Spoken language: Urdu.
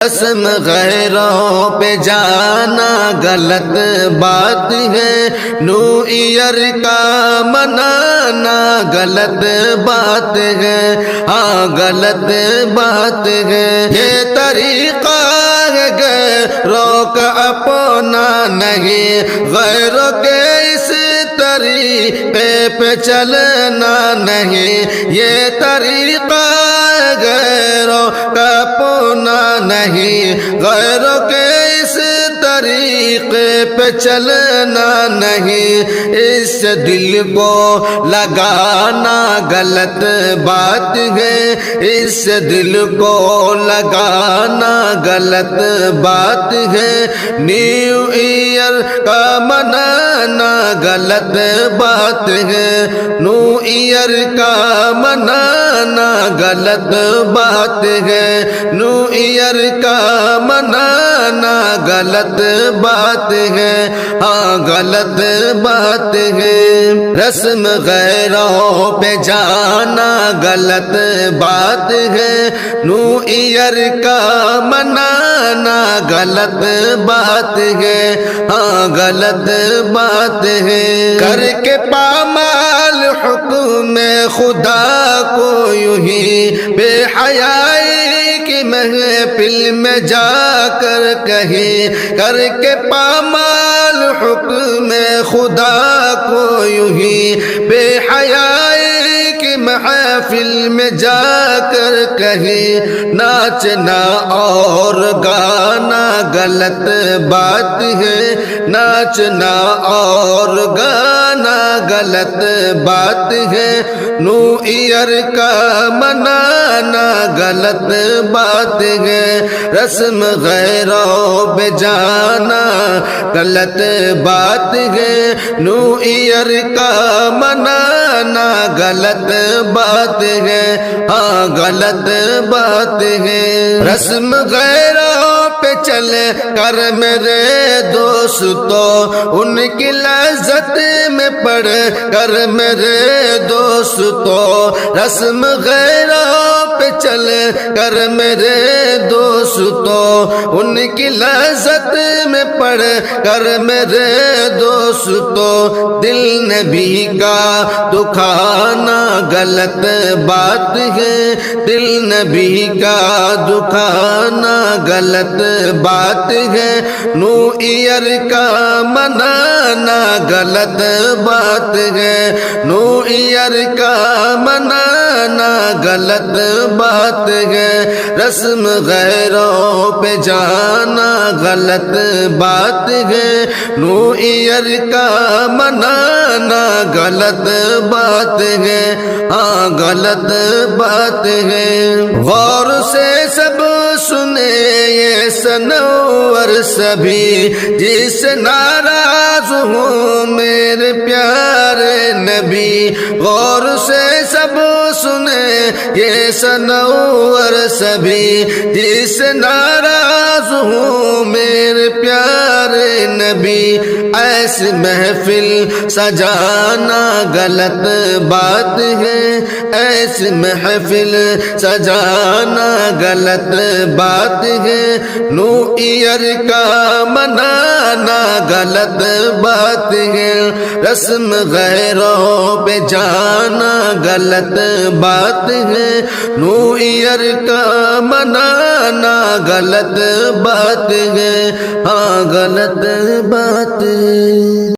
رسم غیروں پہ جانا غلط بات ہے، نیو ایئر کا منانا غلط بات ہے، ہاں غلط بات ہے۔ یہ طریقہ ہے غیروں کا اپنا نہیں، غیروں کے اس طریقے پہ چلنا نہیں، یہ طریقہ ہے غیروں کا اپنا نہیں، غیروں کے اس طریقے پہ چلنا نہیں، اس سے دل کو لگانا غلط بات ہے، اس سے دل کو لگانا غلط بات ہے، نیو ایئر کا منانا غلط بات ہے، نیو ایئر کا منانا غلط بات ہے، نیو ایئر کا منانا غلط بات ہے، ہاں غلط بات ہے۔ رسم غیروں پہ جانا غلط بات ہے، نیو ایئر کا منانا غلط بات ہے، ہاں غلط بات ہے۔ کر کے پامال حکم خدا کو یوں ہی بے حیائی کی محفل میں جا کر کہے، کر کے پامال حکم خدا کو یوں ہی بے حیائی کی محفل میں جا کر کہے، ناچنا اور گانا غلط بات ہے، ناچنا اور گانا غلط بات ہے، نیو ایئر کا منانا غلط بات ہے، رسم غیروں پہ جانا غلط بات ہے، نیو ایئر کا منانا غلط بات ہے، ہاں غلط بات ہے۔ رسم غیروں پہ چل کر میرے دوستو، ان کی لذت میں پڑ کر میرے دوستو، رسم غیروں پہ چل کر میرے دوستو، ان کی لذت میں پڑ کر میرے دوستو، دل نبی کا دکھانا غلط بات ہے، دل نبی کا دکھانا غلط بات ہے، نیو ایئر کا منانا غلط بات ہے، نیو ایئر کا منانا غلط بات ہے، رسم غیروں پہ جانا غلط بات ہے، نیو ایئر کا منانا غلط بات ہے، ہاں غلط بات ہے۔ غور سے سب سنے یہ سنور سبھی، جس ناراض ہوں میرے پیارے نبی، غور سے سب سنے یہ سنور سبھی، جس ناراض ہوں میرے پیارے نبی، ایسی محفل سجانا غلط بات ہے، ایسی محفل سجانا غلط بات ہے، نیو ایئر کا منانا غلط بات ہے، رسم غیروں پہ جانا غلط بات ہے، نیو ایئر کا منانا غلط بات ہے، ہاں غلط بات ہے۔